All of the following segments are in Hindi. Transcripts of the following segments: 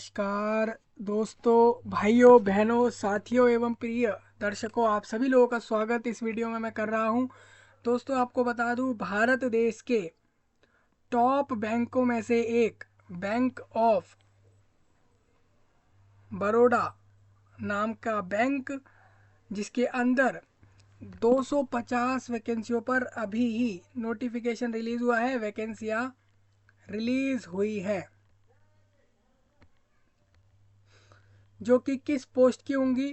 नमस्कार दोस्तों, भाइयों, बहनों, साथियों एवं प्रिय दर्शकों, आप सभी लोगों का स्वागत इस वीडियो में मैं कर रहा हूं। दोस्तों, आपको बता दूं, भारत देश के टॉप बैंकों में से एक बैंक ऑफ बड़ौदा नाम का बैंक, जिसके अंदर 250 वैकेंसियों पर अभी ही नोटिफिकेशन रिलीज हुआ है, वैकेंसियां रिलीज हुई है, जो कि किस पोस्ट की होंगी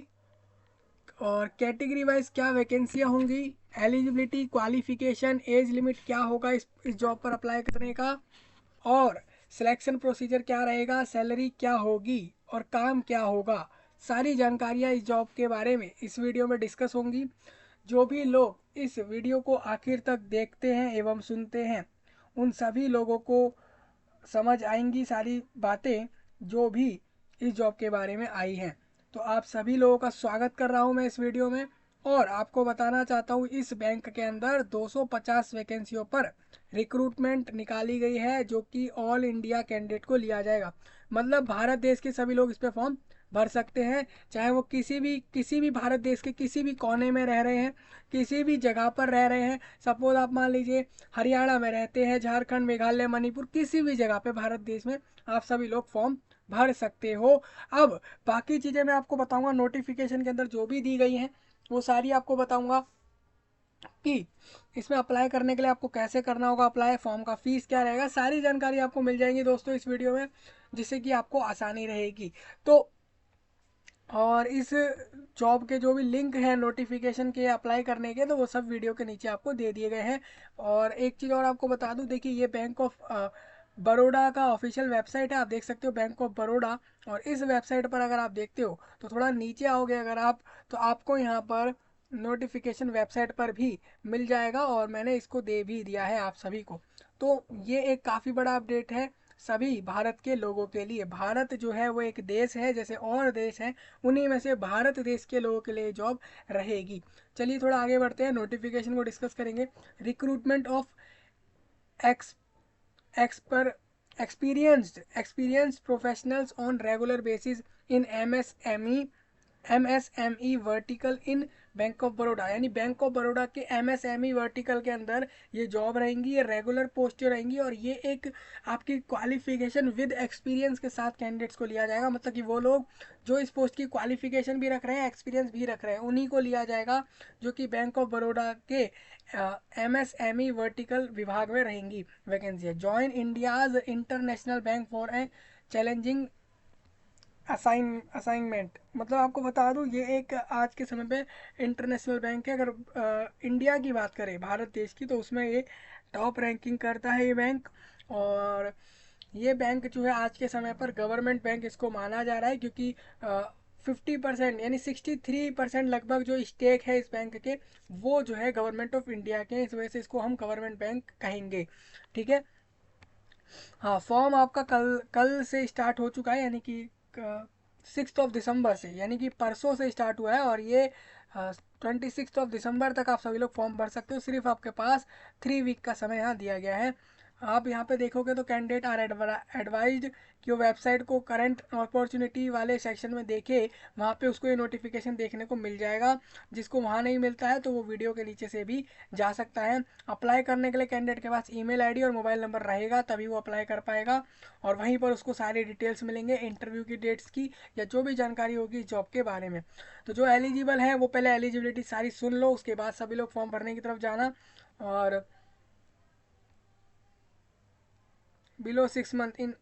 और कैटेगरी वाइज क्या वैकेंसियां होंगी, एलिजिबिलिटी, क्वालिफिकेशन, एज लिमिट क्या होगा इस जॉब पर अप्लाई करने का, और सिलेक्शन प्रोसीजर क्या रहेगा, सैलरी क्या होगी और काम क्या होगा। सारी जानकारियां इस जॉब के बारे में इस वीडियो में डिस्कस होंगी। जो भी लोग इस वीडियो को आखिर तक देखते हैं एवं सुनते हैं, उन सभी लोगों को समझ आएंगी सारी बातें जो भी इस जॉब के बारे में आई हैं। तो आप सभी लोगों का स्वागत कर रहा हूं मैं इस वीडियो में, और आपको बताना चाहता हूं इस बैंक के अंदर 250 वैकेंसियों पर रिक्रूटमेंट निकाली गई है, जो कि ऑल इंडिया कैंडिडेट को लिया जाएगा। मतलब भारत देश के सभी लोग इस पे फॉर्म भर सकते हैं, चाहे वो किसी भी भारत देश के किसी भी कोने में रह रहे हैं, किसी भी जगह पर रह रहे हैं। सपोज आप मान लीजिए हरियाणा में रहते हैं, झारखंड, मेघालय, मणिपुर, किसी भी जगह पे भारत देश में आप सभी लोग फॉर्म भर सकते हो। अब बाकी चीज़ें मैं आपको बताऊंगा, नोटिफिकेशन के अंदर जो भी दी गई हैं वो सारी आपको बताऊंगा कि इसमें अप्लाई करने के लिए आपको कैसे करना होगा अप्लाई, फॉर्म का फीस क्या रहेगा, सारी जानकारी आपको मिल जाएंगी दोस्तों इस वीडियो में, जिससे कि आपको आसानी रहेगी। तो और इस जॉब के जो भी लिंक हैं नोटिफिकेशन के अप्लाई करने के, तो वो सब वीडियो के नीचे आपको दे दिए गए हैं। और एक चीज़ और आपको बता दूं, देखिए ये बैंक ऑफ बड़ौदा का ऑफिशियल वेबसाइट है, आप देख सकते हो बैंक ऑफ बड़ौदा। और इस वेबसाइट पर अगर आप देखते हो तो थोड़ा नीचे आओगे अगर आप, तो आपको यहाँ पर नोटिफिकेशन वेबसाइट पर भी मिल जाएगा, और मैंने इसको दे भी दिया है आप सभी को। तो ये एक काफ़ी बड़ा अपडेट है सभी भारत के लोगों के लिए। भारत जो है वो एक देश है, जैसे और देश हैं, उन्हीं में से भारत देश के लोगों के लिए जॉब रहेगी। चलिए थोड़ा आगे बढ़ते हैं, नोटिफिकेशन को डिस्कस करेंगे। रिक्रूटमेंट ऑफ एक्स एक्सपर experienced professionals on regular basis in MSME vertical in bank of Baroda, यानी बैंक ऑफ बड़ौदा के MSME वर्टिकल के अंदर ये जॉब रहेंगी, ये रेगुलर पोस्ट रहेंगी, और ये एक आपकी क्वालिफिकेशन विद एक्सपीरियंस के साथ कैंडिडेट्स को लिया जाएगा। मतलब कि वो लोग जो इस पोस्ट की क्वालिफिकेशन भी रख रहे हैं, एक्सपीरियंस भी रख रहे हैं, उन्हीं को लिया जाएगा, जो कि बैंक ऑफ बड़ौदा के MSME वर्टिकल विभाग में रहेंगी vacancy. Join India's international bank for a challenging assignment. मतलब आपको बता दूं, ये एक आज के समय पे इंटरनेशनल बैंक है। अगर इंडिया की बात करें, भारत देश की, तो उसमें ये टॉप रैंकिंग करता है ये बैंक। और ये बैंक जो है आज के समय पर गवर्नमेंट बैंक इसको माना जा रहा है, क्योंकि 50% यानी 63% लगभग जो स्टेक है इस बैंक के, वो जो है गवर्नमेंट ऑफ इंडिया के, इस वजह से इसको हम गवर्नमेंट बैंक कहेंगे। ठीक है। हाँ, फॉर्म आपका कल कल से स्टार्ट हो चुका है, यानी कि 6 दिसंबर से, यानी कि परसों से स्टार्ट हुआ है, और ये 26 दिसंबर तक आप सभी लोग फॉर्म भर सकते हो। सिर्फ आपके पास 3 वीक का समय यहाँ दिया गया है। आप यहाँ पे देखोगे तो कैंडिडेट आर एडवाइज्ड कि वो वेबसाइट को करंट अपॉर्चुनिटी वाले सेक्शन में देखे, वहाँ पे उसको ये नोटिफिकेशन देखने को मिल जाएगा। जिसको वहाँ नहीं मिलता है तो वो वीडियो के नीचे से भी जा सकता है। अप्लाई करने के लिए कैंडिडेट के पास ईमेल आईडी और मोबाइल नंबर रहेगा, तभी वो अप्लाई कर पाएगा, और वहीं पर उसको सारी डिटेल्स मिलेंगे इंटरव्यू की डेट्स की, या जो भी जानकारी होगी जॉब के बारे में। तो जो एलिजिबल है वो पहले एलिजिबिलिटी सारी सुन लो, उसके बाद सभी लोग फॉर्म भरने की तरफ जाना। और बिलो 6 मंथ इन,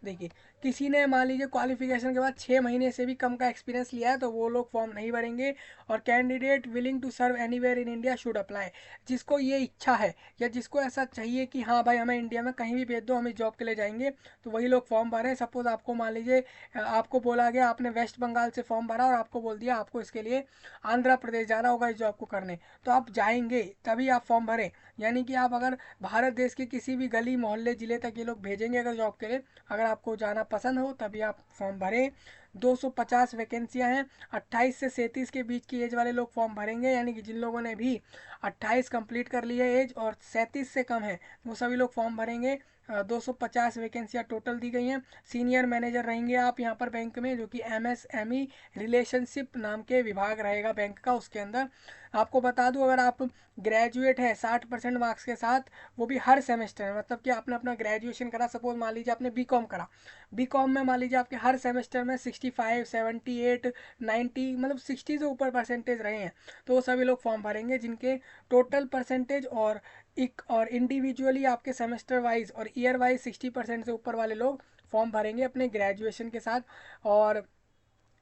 देखिए, किसी ने मान लीजिए क्वालिफिकेशन के बाद 6 महीने से भी कम का एक्सपीरियंस लिया है तो वो लोग फॉर्म नहीं भरेंगे। और candidate willing to serve anywhere in India should apply. जिसको ये इच्छा है, या जिसको ऐसा चाहिए कि हाँ भाई हमें इंडिया में कहीं भी भेज दो, हम इस जॉब के लिए जाएंगे, तो वही लोग फॉर्म भरें। सपोज आपको मान लीजिए आपको बोला गया, आपने वेस्ट बंगाल से फॉर्म भरा और आपको बोल दिया आपको इसके लिए आंध्र प्रदेश जाना होगा इस जॉब को करने, तो आप जाएंगे तभी आप फॉर्म भरें। यानी कि आप अगर भारत देश के किसी भी गली मोहल्ले ज़िले तक ये लोग भेजेंगे अगर जॉब के लिए, अगर आपको जाना पसंद हो तभी आप फॉर्म भरें। 250 वैकेंसियां हैं। 28 से 37 के बीच की एज वाले लोग फॉर्म भरेंगे, यानी कि जिन लोगों ने भी 28 कंप्लीट कर ली है एज और 37 से कम है वो सभी लोग फॉर्म भरेंगे। 250 वैकेंसियाँ टोटल दी गई हैं। सीनियर मैनेजर रहेंगे आप यहाँ पर बैंक में, जो कि MSME रिलेशनशिप नाम के विभाग रहेगा बैंक का, उसके अंदर। आपको बता दूं, अगर आप ग्रेजुएट है 60% मार्क्स के साथ, वो भी हर सेमेस्टर में, मतलब कि आपने अपना ग्रेजुएशन करा, सपोज मान लीजिए आपने बीकॉम करा, बीकॉम में मान लीजिए आपके हर सेमेस्टर में 65, 78, 90, मतलब 60 से ऊपर परसेंटेज रहे हैं, तो वो सभी लोग फॉर्म भरेंगे। जिनके टोटल परसेंटेज और इंडिविजुअली आपके सेमेस्टर वाइज और ईयर वाइज 60% से ऊपर वाले लोग फॉर्म भरेंगे अपने ग्रेजुएशन के साथ। और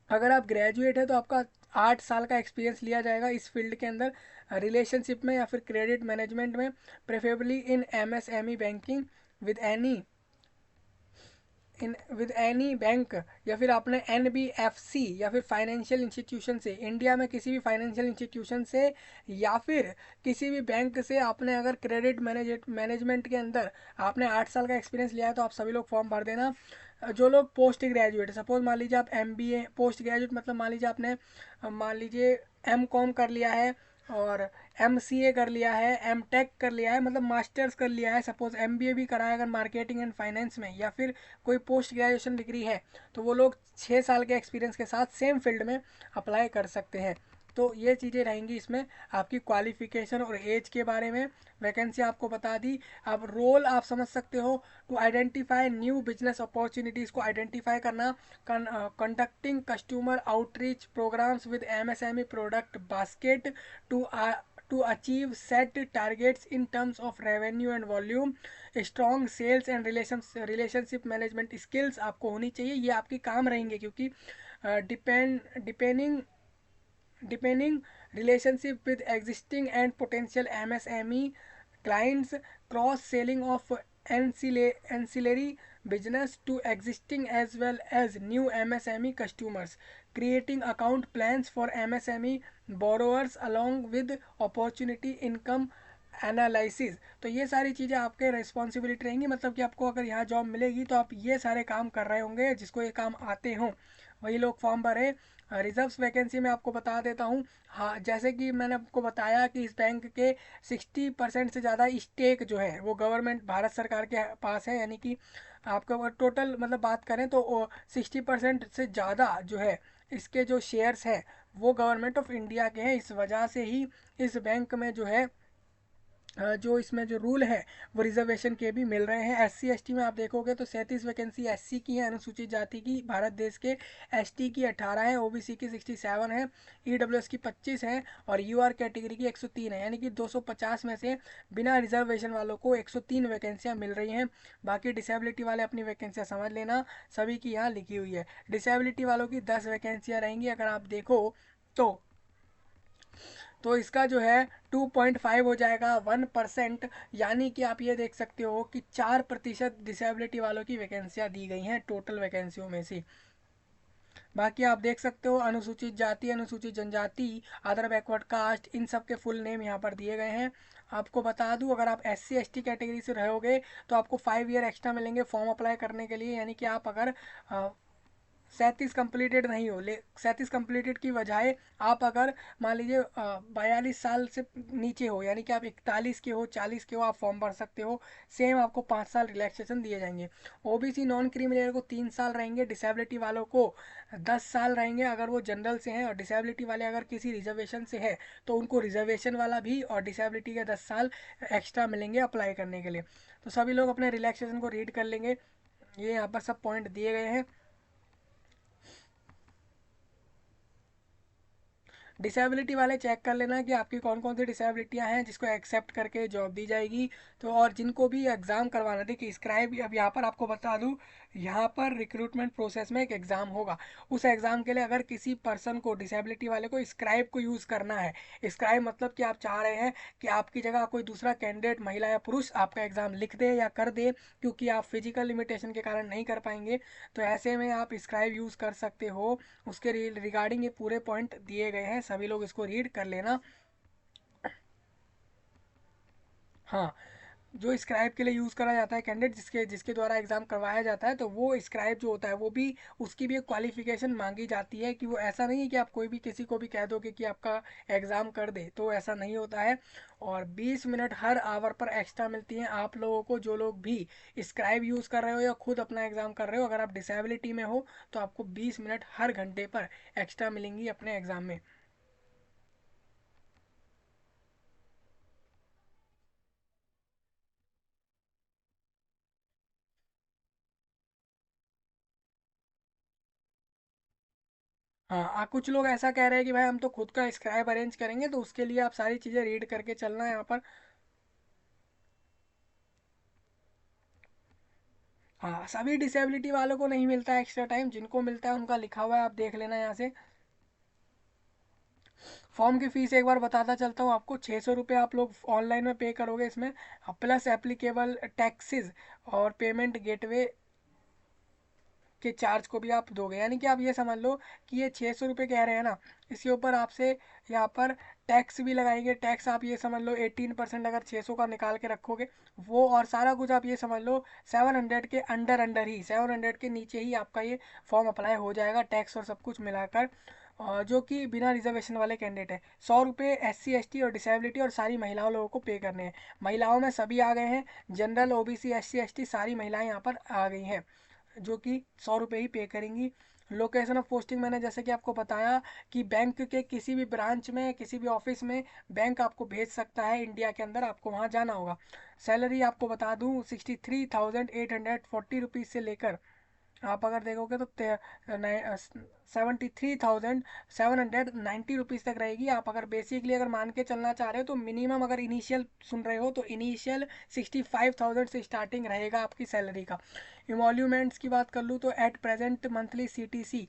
अगर आप ग्रेजुएट है तो आपका 8 साल का एक्सपीरियंस लिया जाएगा इस फील्ड के अंदर, रिलेशनशिप में या फिर क्रेडिट मैनेजमेंट में, preferably in MSME banking with any with any bank, या फिर आपने NBFC या फिर फाइनेंशियल इंस्टीट्यूशन से, इंडिया में किसी भी फाइनेंशियल इंस्टीट्यूशन से या फिर किसी भी बैंक से आपने अगर क्रेडिट मैनेजमेंट के अंदर आपने 8 साल का एक्सपीरियंस लिया है तो आप सभी लोग फॉर्म भर देना। जो लोग पोस्ट ग्रेजुएट, सपोज मान लीजिए आप MBA पोस्ट ग्रेजुएट, मतलब मान लीजिए आपने मान लीजिए M.Com कर लिया है और MCA कर लिया है, M.Tech कर लिया है, मतलब मास्टर्स कर लिया है, सपोज MBA भी करा है अगर मार्केटिंग एंड फाइनेंस में, या फिर कोई पोस्ट ग्रेजुएशन डिग्री है, तो वो लोग 6 साल के एक्सपीरियंस के साथ सेम फील्ड में अप्लाई कर सकते हैं। तो ये चीज़ें रहेंगी इसमें, आपकी क्वालिफिकेशन और एज के बारे में वैकेंसी आपको बता दी। अब रोल आप समझ सकते हो, to identify new business opportunities को आइडेंटिफाई करना, conducting customer outreach programs with MSME product basket to achieve set targets in terms of revenue and volume, strong sales and relationship management skills आपको होनी चाहिए। ये आपके काम रहेंगे, क्योंकि depending deepening relationship with existing and potential MSME clients, cross-selling of ancillary business to existing as well as new MSME customers, creating account plans for MSME borrowers along with opportunity income analysis. तो ये सारी चीज़ें आपके रिस्पॉन्सिबिलिटी रहेंगी, मतलब कि आपको अगर यहाँ जॉब मिलेगी तो आप ये सारे काम कर रहे होंगे, जिसको ये काम आते हों वही लोग फॉर्म भरे। रिजर्व्स वैकेंसी में आपको बता देता हूँ। हाँ, जैसे कि मैंने आपको बताया कि इस बैंक के 60% से ज़्यादा स्टेक जो है वो गवर्नमेंट भारत सरकार के पास है, यानी कि आपको अगर टोटल मतलब बात करें तो 60% से ज़्यादा जो है इसके जो शेयर्स हैं वो गवर्नमेंट ऑफ इंडिया के हैं। इस वजह से ही इस बैंक में जो है जो इसमें जो रूल है वो रिजर्वेशन के भी मिल रहे हैं। SC ST में आप देखोगे तो 37 वैकेंसी SC की है, अनुसूचित जाति की भारत देश के, ST की 18 है, OBC की 67 है, EWS की 25 है और UR कैटेगरी की 103 है, यानी कि 250 में से बिना रिजर्वेशन वालों को 103 वैकेंसियाँ मिल रही हैं। बाकी डिसेबिलिटी वाले अपनी वैकेंसियाँ समझ लेना, सभी की यहाँ लिखी हुई है। डिसेबिलिटी वालों की 10 वैकेंसियाँ रहेंगी अगर आप देखो तो इसका जो है 2.5 हो जाएगा 1%, यानी कि आप ये देख सकते हो कि 4% डिसेबिलिटी वालों की वैकेंसियाँ दी गई हैं टोटल वैकेंसियों में से। बाकी आप देख सकते हो अनुसूचित जाति, अनुसूचित जनजाति, अदर बैकवर्ड कास्ट, इन सब के फुल नेम यहाँ पर दिए गए हैं। आपको बता दूं, अगर आप SC ST कैटेगरी से रहोगे तो आपको 5 ईयर एक्स्ट्रा मिलेंगे फॉर्म अप्लाई करने के लिए, यानी कि आप अगर 37 कंप्लीटेड नहीं हो, 37 कंप्लीटेड की बजाय आप अगर मान लीजिए 42 साल से नीचे हो, यानी कि आप 41 के हो, 40 के हो, आप फॉर्म भर सकते हो। सेम आपको 5 साल रिलैक्सेशन दिए जाएंगे। OBC नॉन क्रीमिलियर को 3 साल रहेंगे, डिसेबिलिटी वालों को 10 साल रहेंगे अगर वो जनरल से हैं, और डिसेबिलिटी वाले अगर किसी रिजर्वेशन से है तो उनको रिजर्वेशन वाला भी और डिसेबिलिटी के 10 साल एक्स्ट्रा मिलेंगे अप्लाई करने के लिए। तो सभी लोग अपने रिलैक्सेशन को रीड कर लेंगे, ये यहाँ पर सब पॉइंट दिए गए हैं। डिसेबिलिटी वाले चेक कर लेना कि आपकी कौन कौन सी डिसेबिलिटियां हैं जिसको एक्सेप्ट करके जॉब दी जाएगी। तो और जिनको भी एग्ज़ाम करवाना, देखिए स्क्राइब, अब यहाँ पर आपको बता दूँ, यहाँ पर रिक्रूटमेंट प्रोसेस में एक एग्ज़ाम होगा। उस एग्ज़ाम के लिए अगर किसी पर्सन को, डिसेबिलिटी वाले को, स्क्राइब को यूज़ करना है, स्क्राइब मतलब कि आप चाह रहे हैं कि आपकी जगह कोई दूसरा कैंडिडेट, महिला या पुरुष, आपका एग्ज़ाम लिख दे या कर दे, क्योंकि आप फिजिकल लिमिटेशन के कारण नहीं कर पाएंगे, तो ऐसे में आप स्क्राइब यूज़ कर सकते हो। उसके रिगार्डिंग ये पूरे पॉइंट दिए गए हैं, सभी लोग इसको रीड कर लेना। हाँ, जो स्क्राइब के लिए यूज़ करा जाता है कैंडिडेट, जिसके जिसके द्वारा एग्ज़ाम करवाया जाता है, तो वो स्क्राइब जो होता है वो भी, उसकी भी एक क्वालिफिकेशन मांगी जाती है। कि वो ऐसा नहीं है कि आप कोई भी किसी को भी कह दोगे कि आपका एग्ज़ाम कर दे, तो ऐसा नहीं होता है। और 20 मिनट हर आवर पर एक्स्ट्रा मिलती हैं आप लोगों को, जो लोग भी स्क्राइब यूज़ कर रहे हो या खुद अपना एग्ज़ाम कर रहे हो। अगर आप डिसेबिलिटी में हो तो आपको 20 मिनट हर घंटे पर एक्स्ट्रा मिलेंगी अपने एग्ज़ाम में। हाँ, कुछ लोग ऐसा कह रहे हैं कि भाई हम तो खुद का स्क्राइब अरेंज करेंगे, तो उसके लिए आप सारी चीज़ें रीड करके चलना है यहाँ पर। हाँ, सभी डिसेबिलिटी वालों को नहीं मिलता है एक्स्ट्रा टाइम, जिनको मिलता है उनका लिखा हुआ है, आप देख लेना यहाँ से। फॉर्म की फ़ीस एक बार बताता चलता हूँ आपको। 600 रुपये आप लोग ऑनलाइन में पे करोगे इसमें, प्लस एप्लीकेबल टैक्सेस और पेमेंट गेटवे के चार्ज को भी आप दोगे। यानी कि आप ये समझ लो कि ये 600 रुपये कह रहे हैं ना, इसके ऊपर आपसे यहाँ पर टैक्स भी लगाएंगे। टैक्स आप ये समझ लो 18%, अगर 600 का निकाल के रखोगे वो, और सारा कुछ आप ये समझ लो 700 के अंडर अंडर ही, 700 के नीचे ही आपका ये फॉर्म अप्लाई हो जाएगा, टैक्स और सब कुछ मिलाकर। और जो कि बिना रिजर्वेशन वाले कैंडिडेट है, 100 रुपये SC ST और डिसेबिलिटी और सारी महिलाओं लोगों को पे करने हैं। महिलाओं में सभी आ गए हैं, जनरल OBC SC ST सारी महिलाएं यहाँ पर आ गई हैं, जो कि 100 रुपये ही पे करेंगी। लोकेशन ऑफ पोस्टिंग मैंने जैसे कि आपको बताया कि बैंक के किसी भी ब्रांच में, किसी भी ऑफिस में बैंक आपको भेज सकता है इंडिया के अंदर, आपको वहाँ जाना होगा। सैलरी आपको बता दूँ 63,840 रुपीज़ से लेकर, आप अगर देखोगे तो 73,790 रुपीज़ तक रहेगी। आप अगर बेसिकली अगर मान के चलना चाह रहे हो तो मिनिमम, अगर इनिशियल सुन रहे हो तो इनिशियल 65,000 से स्टार्टिंग रहेगा आपकी सैलरी का। इमोल्यूमेंट्स की बात कर लूँ तो एट प्रेजेंट मंथली CTC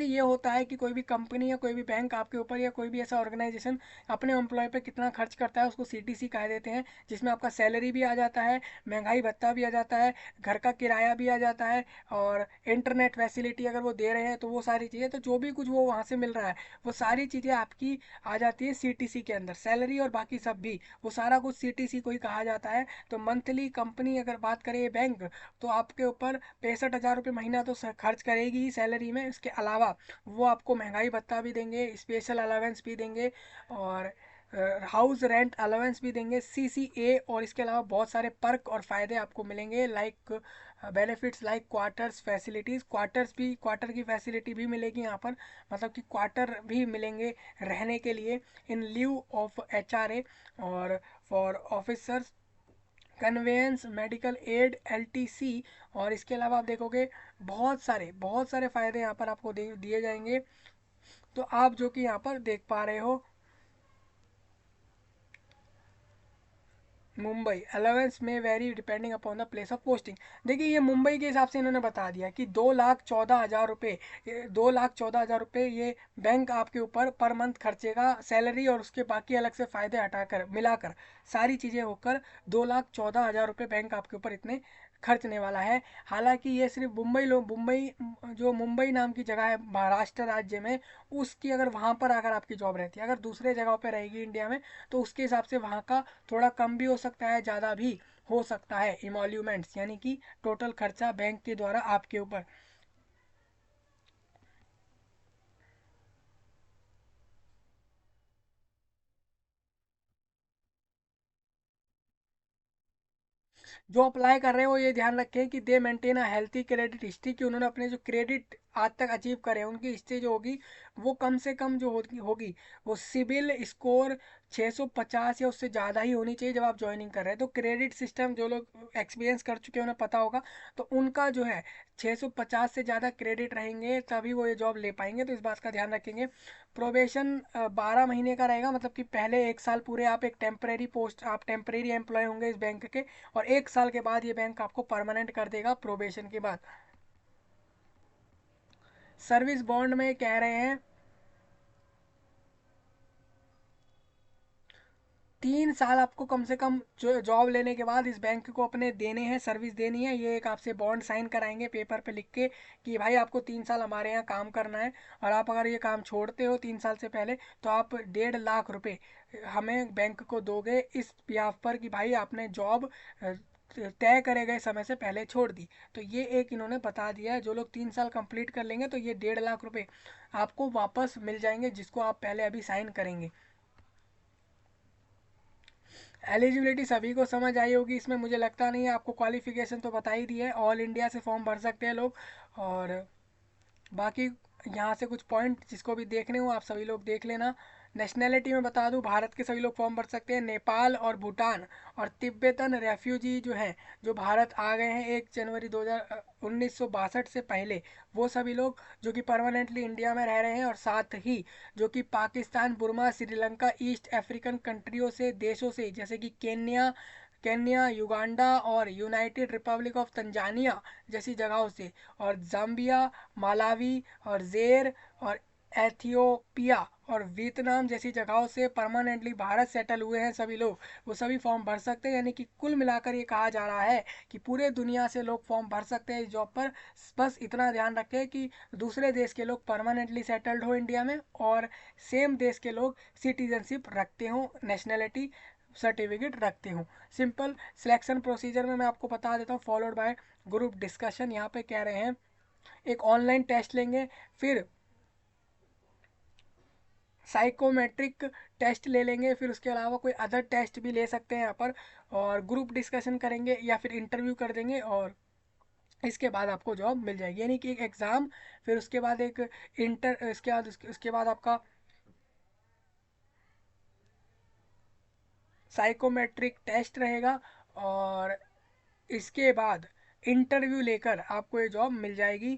ये होता है कि कोई भी कंपनी या कोई भी बैंक आपके ऊपर, या कोई भी ऐसा ऑर्गेनाइजेशन अपने एम्प्लॉय पे कितना खर्च करता है, उसको CTC कह देते हैं। जिसमें आपका सैलरी भी आ जाता है, महंगाई भत्ता भी आ जाता है, घर का किराया भी आ जाता है, और इंटरनेट फैसिलिटी अगर वो दे रहे हैं तो वो सारी चीज़ें, तो जो भी कुछ वो वहाँ से मिल रहा है वो सारी चीज़ें आपकी आ जाती है CTC के अंदर। सैलरी और बाकी सब भी, वो सारा कुछ CTC को ही कहा जाता है। तो मंथली कंपनी अगर बात करें बैंक, तो आपके ऊपर 65,000 रुपये महीना तो खर्च करेगी ही सैलरी में। इसके अलावा वो आपको महंगाई भत्ता भी देंगे, स्पेशल अलावेंस भी देंगे, और हाउस रेंट अलावेंस भी देंगे, CCA, और इसके अलावा बहुत सारे पर्क और फ़ायदे आपको मिलेंगे, like benefits like quarters facilities. Quarter की फैसिलिटी भी मिलेगी यहाँ पर, मतलब कि क्वार्टर भी मिलेंगे रहने के लिए, इन लीव ऑफ HRA, और for officers conveyance, medical aid, LTC। और इसके अलावा आप देखोगे बहुत सारे फ़ायदे यहाँ पर आपको दिए जाएंगे। तो आप जो कि यहाँ पर देख पा रहे हो, मुंबई अलाउंस में very depending upon the place of posting. देखिए ये मुंबई के हिसाब से इन्होंने बता दिया कि 2,14,000 रुपये, 2,14,000 रुपये ये बैंक आपके ऊपर पर मंथ खर्चेगा, सैलरी और उसके बाकी अलग से फ़ायदे हटाकर मिलाकर सारी चीज़ें होकर 2,14,000 रुपये बैंक आपके ऊपर इतने खर्चने वाला है। हालांकि ये सिर्फ मुंबई, जो मुंबई नाम की जगह है महाराष्ट्र राज्य में, उसकी अगर वहाँ पर अगर आपकी जॉब रहती है, अगर दूसरे जगह पर रहेगी इंडिया में, तो उसके हिसाब से वहाँ का थोड़ा कम भी हो सकता है, ज़्यादा भी हो सकता है। इमोल्यूमेंट्स यानी कि टोटल खर्चा बैंक के द्वारा आपके ऊपर। जो अप्लाई कर रहे हैं वो ये ध्यान रखें कि दे maintain a healthy credit history, कि उन्होंने अपने जो क्रेडिट आज तक अचीव करे हैं उनकी हिस्ट्री जो होगी वो कम से कम जो होगी वो सिबिल स्कोर 650 या उससे ज़्यादा ही होनी चाहिए जब आप ज्वाइनिंग कर रहे हैं। तो क्रेडिट सिस्टम जो लोग एक्सपीरियंस कर चुके हैं उन्हें पता होगा, तो उनका जो है 650 से ज़्यादा क्रेडिट रहेंगे तभी वो ये जॉब ले पाएंगे, तो इस बात का ध्यान रखेंगे। प्रोबेशन 12 महीने का रहेगा, मतलब कि पहले 1 साल पूरे आप एक आप टेम्परेरी एम्प्लॉय होंगे इस बैंक के, और 1 साल के बाद ये बैंक आपको परमानेंट कर देगा प्रोबेशन के बाद। सर्विस बॉन्ड में कह रहे हैं 3 साल आपको कम से कम जॉब लेने के बाद इस बैंक को अपने देने हैं, सर्विस देनी है। ये एक आपसे बॉन्ड साइन कराएंगे पेपर पे लिख के कि भाई आपको 3 साल हमारे यहाँ काम करना है, और आप अगर ये काम छोड़ते हो 3 साल से पहले तो आप 1.5 लाख रुपए हमें बैंक को दोगे इस बिहाफ पर कि भाई आपने जॉब तय करे गए समय से पहले छोड़ दी। तो ये एक इन्होंने बता दिया है, जो लोग 3 साल कंप्लीट कर लेंगे तो ये 1.5 लाख रुपए आपको वापस मिल जाएंगे, जिसको आप पहले अभी साइन करेंगे। एलिजिबिलिटी सभी को समझ आई होगी, इसमें मुझे लगता नहीं है। आपको क्वालिफिकेशन तो बता ही दी है, ऑल इंडिया से फॉर्म भर सकते हैं लोग। और बाकी यहाँ से कुछ पॉइंट जिसको भी देखने हो आप सभी लोग देख लेना। नेशनैलिटी में बता दूँ, भारत के सभी लोग फॉर्म भर सकते हैं। नेपाल और भूटान और तिब्बतन रेफ्यूजी जो हैं, जो भारत आ गए हैं 1 जनवरी 1962 से पहले, वो सभी लोग जो कि परमानेंटली इंडिया में रह रहे हैं, और साथ ही जो कि Pakistan, Burma, Sri Lanka, east African कंट्रियों से, देशों से, जैसे कि केन्या, युगांडा और यूनाइटेड रिपब्लिक ऑफ तंजानिया जैसी जगहों से, और जाम्बिया, मालावी और ज़ेर और एथियोपिया और वियतनाम जैसी जगहों से परमानेंटली भारत सेटल हुए हैं सभी लोग, वो सभी फॉर्म भर सकते हैं। यानी कि कुल मिलाकर ये कहा जा रहा है कि पूरे दुनिया से लोग फॉर्म भर सकते हैं इस जॉब पर। बस इतना ध्यान रखें कि दूसरे देश के लोग परमानेंटली सेटल्ड हो इंडिया में, और सेम देश के लोग सिटीजनशिप रखते हों, नेशनैलिटी सर्टिफिकेट रखते हों। सिंपल सिलेक्शन प्रोसीजर में मैं आपको बता देता हूँ, फॉलोड बाय ग्रुप डिस्कशन। यहाँ पे कह रहे हैं एक ऑनलाइन टेस्ट लेंगे, फिर साइकोमेट्रिक टेस्ट ले लेंगे, फिर उसके अलावा कोई अदर टेस्ट भी ले सकते हैं यहाँ पर, और ग्रुप डिस्कशन करेंगे या फिर इंटरव्यू कर देंगे, और इसके बाद आपको जॉब मिल जाएगी। यानी कि एक एग्ज़ाम, फिर उसके बाद एक इंटर, उसके बाद आपका साइकोमेट्रिक टेस्ट रहेगा, और इसके बाद इंटरव्यू लेकर आपको ये जॉब मिल जाएगी।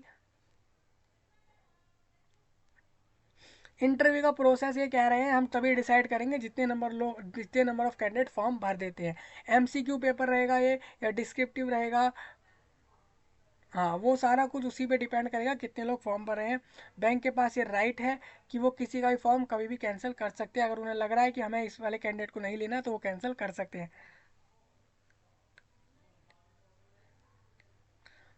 इंटरव्यू का प्रोसेस ये कह रहे हैं, हम तभी डिसाइड करेंगे जितने नंबर ऑफ कैंडिडेट फॉर्म भर देते हैं। एमसीक्यू पेपर रहेगा ये या डिस्क्रिप्टिव रहेगा, हाँ वो सारा कुछ उसी पे डिपेंड करेगा कितने लोग फॉर्म भर रहे हैं। बैंक के पास ये राइट है कि वो किसी का भी फॉर्म कभी भी कैंसिल कर सकते हैं। अगर उन्हें लग रहा है कि हमें इस वाले कैंडिडेट को नहीं लेना तो वो कैंसिल कर सकते हैं।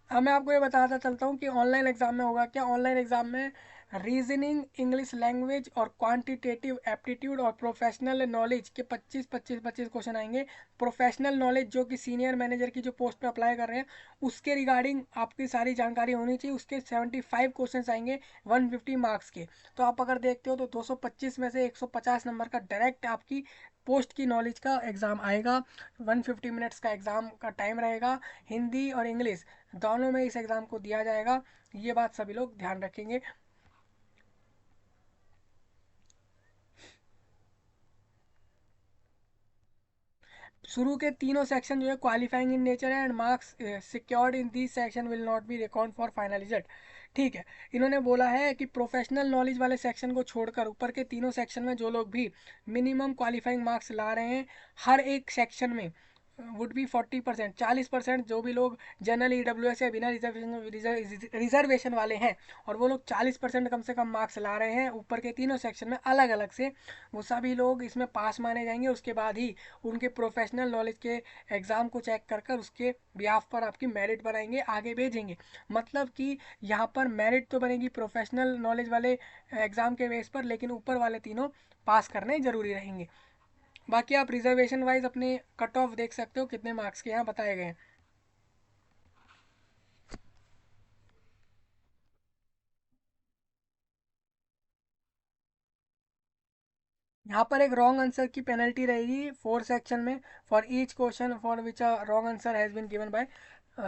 अब मैं आपको ये बताता चलता हूँ कि ऑनलाइन एग्जाम में होगा क्या। ऑनलाइन एग्जाम में रीजनिंग, इंग्लिश लैंग्वेज और क्वांटिटेटिव एप्टीट्यूड और प्रोफेशनल नॉलेज के 25 क्वेश्चन आएंगे। प्रोफेशनल नॉलेज जो कि सीनियर मैनेजर की जो पोस्ट पे अप्लाई कर रहे हैं उसके रिगार्डिंग आपकी सारी जानकारी होनी चाहिए। उसके 75 क्वेश्चन आएंगे 150 मार्क्स के। तो आप अगर देखते हो तो 225 में से 150 नंबर का डायरेक्ट आपकी पोस्ट की नॉलेज का एग्ज़ाम आएगा। 150 मिनट्स का एग्ज़ाम का टाइम रहेगा। हिंदी और इंग्लिश दोनों में इस एग्ज़ाम को दिया जाएगा, ये बात सभी लोग ध्यान रखेंगे। शुरू के तीनों सेक्शन जो है क्वालिफाइंग इन नेचर है, and marks secured in this section will not be record for final result. ठीक है, इन्होंने बोला है कि प्रोफेशनल नॉलेज वाले सेक्शन को छोड़कर ऊपर के तीनों सेक्शन में जो लोग भी मिनिमम क्वालिफाइंग मार्क्स ला रहे हैं, हर एक सेक्शन में वुड बी 40%, 40%। जो भी लोग जनरल EWS या बिना रिजर्वेशन वाले हैं, और वो लोग 40% कम से कम मार्क्स ला रहे हैं ऊपर के तीनों सेक्शन में अलग अलग से, वो सभी लोग इसमें पास माने जाएंगे। उसके बाद ही उनके प्रोफेशनल नॉलेज के एग्ज़ाम को चेक कर कर उसके बिहाफ पर आपकी मेरिट बनाएंगे, आगे भेजेंगे। मतलब कि यहाँ पर मेरिट तो बनेगी प्रोफेशनल नॉलेज वाले एग्ज़ाम के बेस पर, लेकिन ऊपर वाले तीनों पास करने ज़रूरी रहेंगे। बाकी आप रिजर्वेशन वाइज अपने कट ऑफ देख सकते हो कितने मार्क्स के यहाँ बताए गए हैं। यहाँ पर एक रॉन्ग आंसर की पेनल्टी रहेगी 4 सेक्शन में, for each question for which a wrong answer has been given by.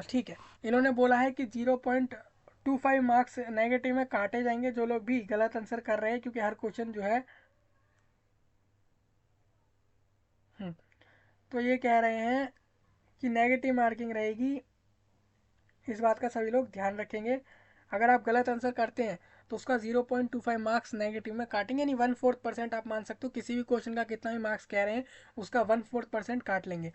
ठीक है, इन्होंने बोला है कि 0.25 मार्क्स नेगेटिव में काटे जाएंगे जो लोग भी गलत आंसर कर रहे हैं, क्योंकि हर क्वेश्चन जो है हम्म, तो ये कह रहे हैं कि नेगेटिव मार्किंग रहेगी। इस बात का सभी लोग ध्यान रखेंगे। अगर आप गलत आंसर करते हैं तो उसका 0.25 मार्क्स नेगेटिव में काटेंगे, यानी 1/4% आप मान सकते हो। किसी भी क्वेश्चन का कितना भी मार्क्स कह रहे हैं उसका 1/4% काट लेंगे।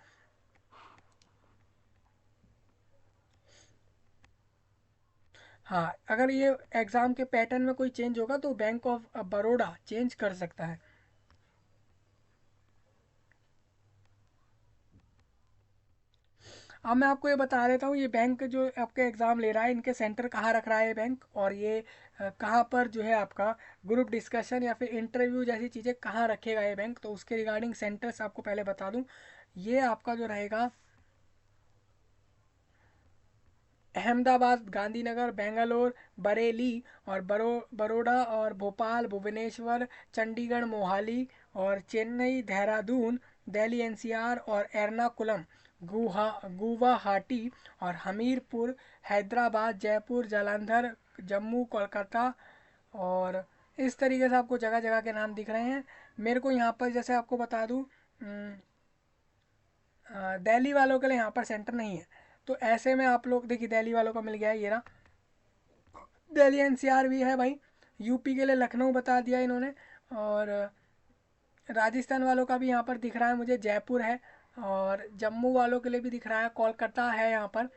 हाँ, अगर ये एग्ज़ाम के पैटर्न में कोई चेंज होगा तो बैंक ऑफ बड़ौदा चेंज कर सकता है। अब मैं आपको ये बता देता हूँ, ये बैंक जो आपके एग्ज़ाम ले रहा है इनके सेंटर कहाँ रख रहा है ये बैंक, और ये कहाँ पर जो है आपका ग्रुप डिस्कशन या फिर इंटरव्यू जैसी चीज़ें कहाँ रखेगा ये बैंक, तो उसके रिगार्डिंग सेंटर्स आपको पहले बता दूँ। ये आपका जो रहेगा अहमदाबाद, गांधीनगर, बेंगलोर, बरेली और बड़ौदा और भोपाल, भुवनेश्वर, चंडीगढ़, मोहाली और चेन्नई, देहरादून, दिल्ली एनसीआर और एर्नाकुलम, गुवाहाटी और हमीरपुर, हैदराबाद, जयपुर, जालंधर, जम्मू, कोलकाता, और इस तरीके से आपको जगह जगह के नाम दिख रहे हैं। मेरे को यहाँ पर जैसे आपको बता दूँ, दिल्ली वालों के लिए यहाँ पर सेंटर नहीं है। तो ऐसे में आप लोग देखिए, दिल्ली वालों का मिल गया है ये रहा, दिल्ली एनसीआर भी है भाई। यूपी के लिए लखनऊ बता दिया इन्होंने, और राजस्थान वालों का भी यहाँ पर दिख रहा है मुझे, जयपुर है, और जम्मू वालों के लिए भी दिख रहा है कोलकाता है यहाँ पर,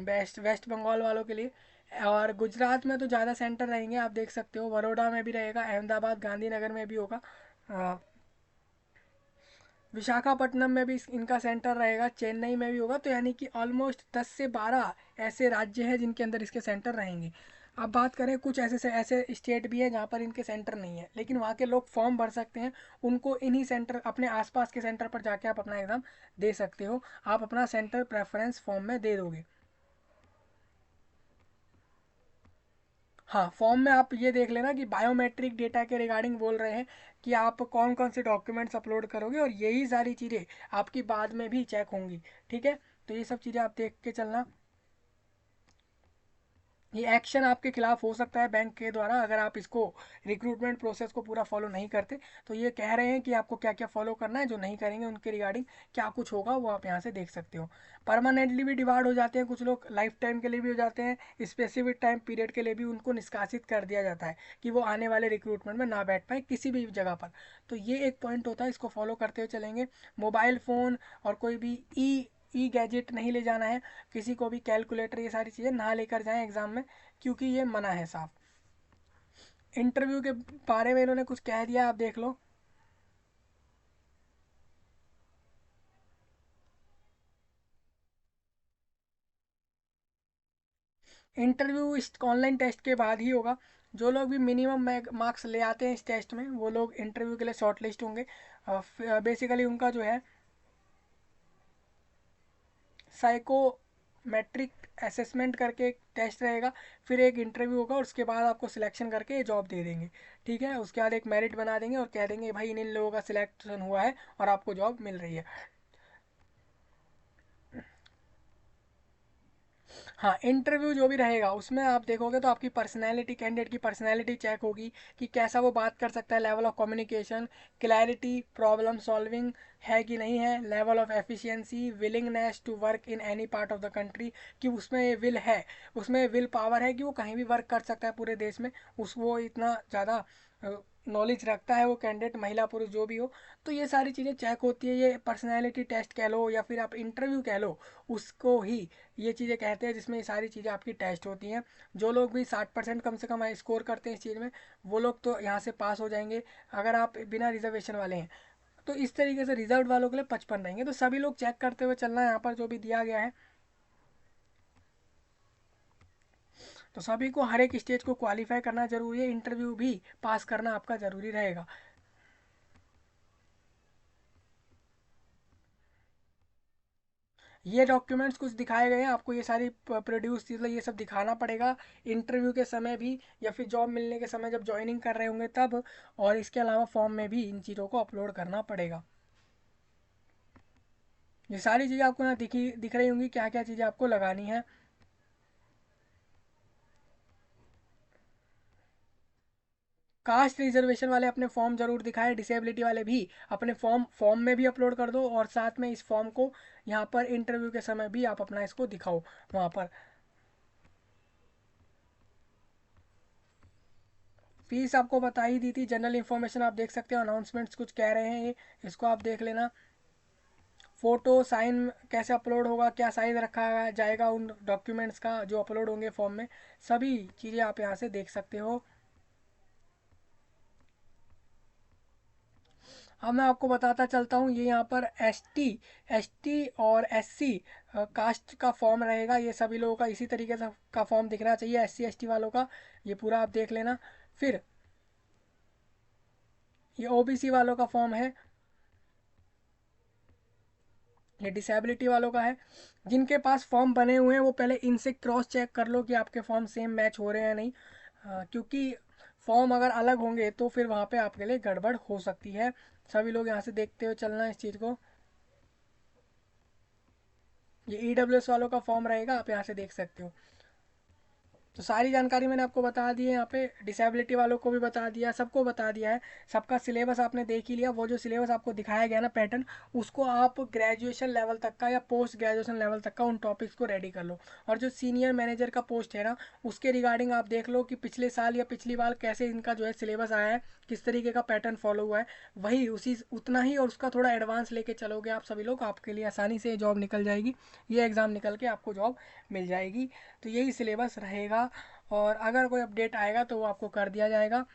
वेस्ट वेस्ट बंगाल वालों के लिए। और गुजरात में तो ज़्यादा सेंटर रहेंगे, आप देख सकते हो, बड़ौदा में भी रहेगा, अहमदाबाद, गांधीनगर में भी होगा, विशाखापट्टनम में भी इनका सेंटर रहेगा, चेन्नई में भी होगा। तो यानी कि ऑलमोस्ट 10 से 12 ऐसे राज्य हैं जिनके अंदर इसके सेंटर रहेंगे। अब बात करें, कुछ ऐसे से ऐसे स्टेट भी हैं जहाँ पर इनके सेंटर नहीं है, लेकिन वहाँ के लोग फॉर्म भर सकते हैं, उनको इन्हीं सेंटर, अपने आसपास के सेंटर पर जाके आप अपना एग्ज़ाम दे सकते हो, आप अपना सेंटर प्रेफरेंस फॉर्म में दे दोगे। हाँ, फॉर्म में आप ये देख लेना कि बायोमेट्रिक डेटा के रिगार्डिंग बोल रहे हैं कि आप कौन कौन से डॉक्यूमेंट्स अपलोड करोगे, और यही सारी चीज़ें आपकी बाद में भी चेक होंगी। ठीक है, तो ये सब चीज़ें आप देख के चलना। ये एक्शन आपके खिलाफ हो सकता है बैंक के द्वारा, अगर आप इसको रिक्रूटमेंट प्रोसेस को पूरा फॉलो नहीं करते। तो ये कह रहे हैं कि आपको क्या क्या फॉलो करना है, जो नहीं करेंगे उनके रिगार्डिंग क्या कुछ होगा वो आप यहाँ से देख सकते हो। परमानेंटली भी डिवाइड हो जाते हैं कुछ लोग, लाइफ टाइम के लिए भी हो जाते हैं, स्पेसिफिक टाइम पीरियड के लिए भी उनको निष्कासित कर दिया जाता है कि वो आने वाले रिक्रूटमेंट में ना बैठ पाए किसी भी जगह पर। तो ये एक पॉइंट होता है, इसको फॉलो करते हुए चलेंगे। मोबाइल फ़ोन और कोई भी ई गैजेट नहीं ले जाना है, किसी को भी कैलकुलेटर, ये सारी चीज़ें ना लेकर जाएं एग्ज़ाम में, क्योंकि ये मना है साफ। इंटरव्यू के बारे में इन्होंने कुछ कह दिया, आप देख लो। इंटरव्यू इस ऑनलाइन टेस्ट के बाद ही होगा। जो लोग भी मिनिमम मार्क्स ले आते हैं इस टेस्ट में, वो लोग इंटरव्यू के लिए शॉर्ट लिस्ट होंगे। बेसिकली उनका जो है साइकोमेट्रिक असेसमेंट करके एक टेस्ट रहेगा, फिर एक इंटरव्यू होगा, और उसके बाद आपको सिलेक्शन करके जॉब दे देंगे। ठीक है, उसके बाद एक मेरिट बना देंगे और कह देंगे भाई इन इन लोगों का सिलेक्शन हुआ है और आपको जॉब मिल रही है। हाँ, इंटरव्यू जो भी रहेगा उसमें आप देखोगे तो आपकी पर्सनैलिटी, कैंडिडेट की पर्सनैलिटी चेक होगी कि कैसा वो बात कर सकता है, level of communication, clarity, problem solving है कि नहीं है, level of efficiency, willingness to work in any part of the country, कि उसमें विल है, उसमें विल पावर है कि वो कहीं भी वर्क कर सकता है पूरे देश में, उस वो इतना ज़्यादा नॉलेज रखता है वो कैंडिडेट, महिला पुरुष जो भी हो। तो ये सारी चीज़ें चेक होती है, ये पर्सनैलिटी टेस्ट कह लो या फिर आप इंटरव्यू कह लो, उसको ही ये चीज़ें कहते हैं, जिसमें ये सारी चीज़ें आपकी टेस्ट होती हैं। जो लोग भी 60% कम से कम स्कोर करते हैं इस चीज़ में, वो लोग तो यहाँ से पास हो जाएंगे। अगर आप बिना रिजर्वेशन वाले हैं तो इस तरीके से रिजर्व वालों के लिए 55 रहेंगे। तो सभी लोग चेक करते हुए चलना है यहाँ पर जो भी दिया गया है। तो सभी को हर एक स्टेज को क्वालिफाई करना जरूरी है, इंटरव्यू भी पास करना आपका ज़रूरी रहेगा। ये डॉक्यूमेंट्स कुछ दिखाए गए हैं आपको, ये सारी प्रोड्यूस मतलब ये सब दिखाना पड़ेगा इंटरव्यू के समय भी, या फिर जॉब मिलने के समय जब ज्वाइनिंग कर रहे होंगे तब। और इसके अलावा फॉर्म में भी इन चीज़ों को अपलोड करना पड़ेगा। ये सारी चीज़ें आपको यहाँ दिख रही होंगी, क्या क्या चीज़ें आपको लगानी है। कास्ट रिजर्वेशन वाले अपने फॉर्म जरूर दिखाएं, डिसेबिलिटी वाले भी अपने फॉर्म में भी अपलोड कर दो, और साथ में इस फॉर्म को यहाँ पर इंटरव्यू के समय भी आप अपना इसको दिखाओ वहाँ पर। फीस आपको बता ही दी थी, जनरल इन्फॉर्मेशन आप देख सकते हो, अनाउंसमेंट्स कुछ कह रहे हैं ये, इसको आप देख लेना। फ़ोटो साइन कैसे अपलोड होगा, क्या साइज़ रखा जाएगा उन डॉक्यूमेंट्स का जो अपलोड होंगे फॉर्म में, सभी चीज़ें आप यहाँ से देख सकते हो। अब मैं आपको बताता चलता हूँ, ये यहाँ पर एसटी और एससी कास्ट का फॉर्म रहेगा। ये सभी लोगों का इसी तरीके से का फॉर्म दिखना चाहिए, एससी एसटी वालों का। ये पूरा आप देख लेना। फिर ये ओबीसी वालों का फॉर्म है, ये डिसेबिलिटी वालों का है। जिनके पास फॉर्म बने हुए हैं वो पहले इनसे क्रॉस चेक कर लो कि आपके फॉर्म सेम मैच हो रहे हैं या नहीं। क्योंकि फॉर्म अगर अलग होंगे तो फिर वहाँ पे आपके लिए गड़बड़ हो सकती है। सभी लोग यहाँ से देखते हुए चलना है इस चीज़ को। ये ईडब्ल्यूएस वालों का फॉर्म रहेगा, आप यहाँ से देख सकते हो। तो सारी जानकारी मैंने आपको बता दी है, यहाँ पे डिसेबिलिटी वालों को भी बता दिया, सबको बता दिया है। सबका सिलेबस आपने देख ही लिया। वो जो सिलेबस आपको दिखाया गया ना पैटर्न, उसको आप ग्रेजुएशन लेवल तक का या पोस्ट ग्रेजुएशन लेवल तक का उन टॉपिक्स को रेडी कर लो। और जो सीनियर मैनेजर का पोस्ट है ना, उसके रिगार्डिंग आप देख लो कि पिछले साल या पिछली बार कैसे इनका जो है सिलेबस आया है, किस तरीके का पैटर्न फॉलो हुआ है, वही उसी उतना ही और उसका थोड़ा एडवांस लेके चलोगे आप सभी लोग, आपके लिए आसानी से जॉब निकल जाएगी। ये एग्ज़ाम निकल के आपको जॉब मिल जाएगी। तो यही सिलेबस रहेगा, और अगर कोई अपडेट आएगा तो वो आपको कर दिया जाएगा।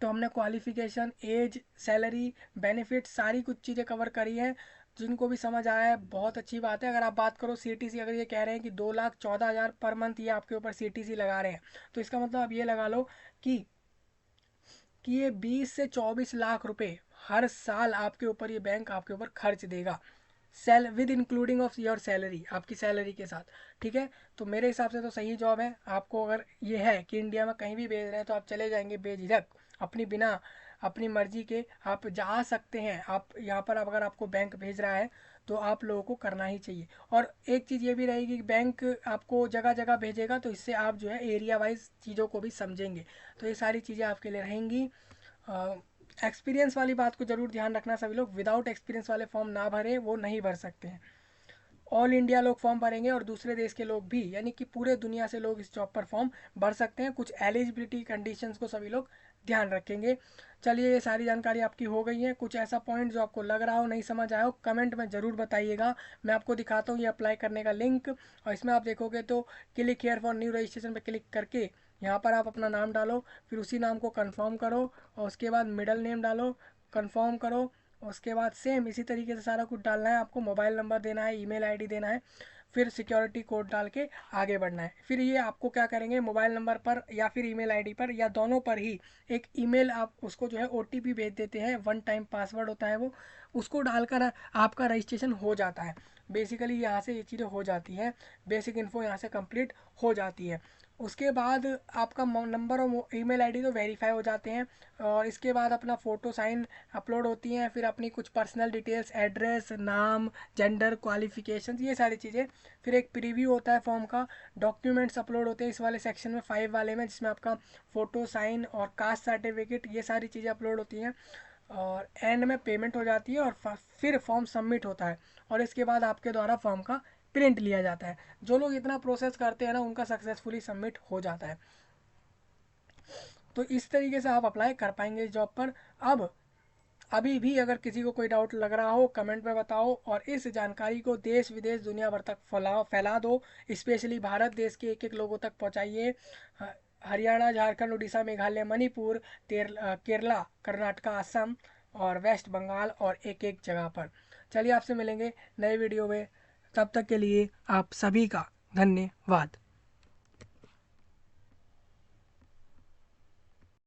तो हमने क्वालिफिकेशन, एज, सैलरी, बेनिफिट सारी कुछ चीज़ें कवर करी हैं। जिनको भी समझ आया है बहुत अच्छी बात है। अगर आप बात करो सीटीसी, अगर ये कह रहे हैं कि 2,14,000 पर मंथ ये आपके ऊपर सीटीसी लगा रहे हैं, तो इसका मतलब आप ये लगा लो कि ये 20 से 24 लाख रुपए हर साल आपके ऊपर ये बैंक आपके ऊपर खर्च देगा, sell with including of your salary, आपकी सैलरी के साथ। ठीक है, तो मेरे हिसाब से तो सही जॉब है। आपको अगर ये है कि इंडिया में कहीं भी भेज रहे हैं तो आप चले जाएंगे बेझिझक, अपनी बिना अपनी मर्जी के आप जा सकते हैं। आप यहाँ पर अगर आपको बैंक भेज रहा है तो आप लोगों को करना ही चाहिए। और एक चीज़ ये भी रहेगी कि बैंक आपको जगह जगह भेजेगा, तो इससे आप जो है एरिया वाइज चीज़ों को भी समझेंगे। तो ये सारी चीज़ें आपके लिए रहेंगी। एक्सपीरियंस वाली बात को ज़रूर ध्यान रखना, सभी लोग विदाउट एक्सपीरियंस वाले फॉर्म ना भरें, वो नहीं भर सकते हैं। ऑल इंडिया लोग फॉर्म भरेंगे और दूसरे देश के लोग भी, यानी कि पूरे दुनिया से लोग इस जॉब पर फॉर्म भर सकते हैं। कुछ एलिजिबिलिटी कंडीशंस को सभी लोग ध्यान रखेंगे। चलिए, ये सारी जानकारी आपकी हो गई है। कुछ ऐसा पॉइंट जो आपको लग रहा हो, नहीं समझ आया हो, कमेंट में ज़रूर बताइएगा। मैं आपको दिखाता हूँ ये अप्लाई करने का लिंक, और इसमें आप देखोगे तो click here for new registration पर क्लिक करके यहाँ पर आप अपना नाम डालो, फिर उसी नाम को कन्फर्म करो, और उसके बाद मिडल नेम डालो, कन्फर्म करो। उसके बाद सेम इसी तरीके से सारा कुछ डालना है आपको। मोबाइल नंबर देना है, ईमेल आईडी देना है, फिर सिक्योरिटी कोड डाल के आगे बढ़ना है। फिर ये आपको क्या करेंगे, मोबाइल नंबर पर या फिर ईमेल आईडी पर या दोनों पर ही एक ईमेल, आप उसको जो है ओटीपी भेज देते हैं, वन टाइम पासवर्ड होता है वो, उसको डालकर आपका रजिस्ट्रेशन हो जाता है। बेसिकली यहाँ से ये चीज़ें हो जाती हैं, बेसिक इन्फो यहाँ से कंप्लीट हो जाती है। उसके बाद आपका नंबर और ईमेल आईडी तो वेरीफाई हो जाते हैं, और इसके बाद अपना फ़ोटो साइन अपलोड होती हैं, फिर अपनी कुछ पर्सनल डिटेल्स, एड्रेस, नाम, जेंडर, क्वालिफिकेशन, ये सारी चीज़ें। फिर एक प्रीव्यू होता है फॉर्म का, डॉक्यूमेंट्स अपलोड होते हैं इस वाले सेक्शन में, 5 वाले में, जिसमें आपका फ़ोटो, साइन और कास्ट सर्टिफिकेट, ये सारी चीज़ें अपलोड होती हैं। और एंड में पेमेंट हो जाती है, और फिर फॉर्म सबमिट होता है, और इसके बाद आपके द्वारा फॉर्म का प्रिंट लिया जाता है। जो लोग इतना प्रोसेस करते हैं ना, उनका सक्सेसफुली सबमिट हो जाता है। तो इस तरीके से आप अप्लाई कर पाएंगे इस जॉब पर। अब अभी भी अगर किसी को कोई डाउट लग रहा हो, कमेंट में बताओ, और इस जानकारी को देश विदेश दुनिया भर तक फैला दो। स्पेशली भारत देश के एक एक लोगों तक पहुंचाइए। हरियाणा, झारखंड, उड़ीसा, मेघालय, मणिपुर, केरला, कर्नाटका, असम और वेस्ट बंगाल, और एक एक जगह पर। चलिए, आपसे मिलेंगे नए वीडियो में। तब तक के लिए आप सभी का धन्यवाद।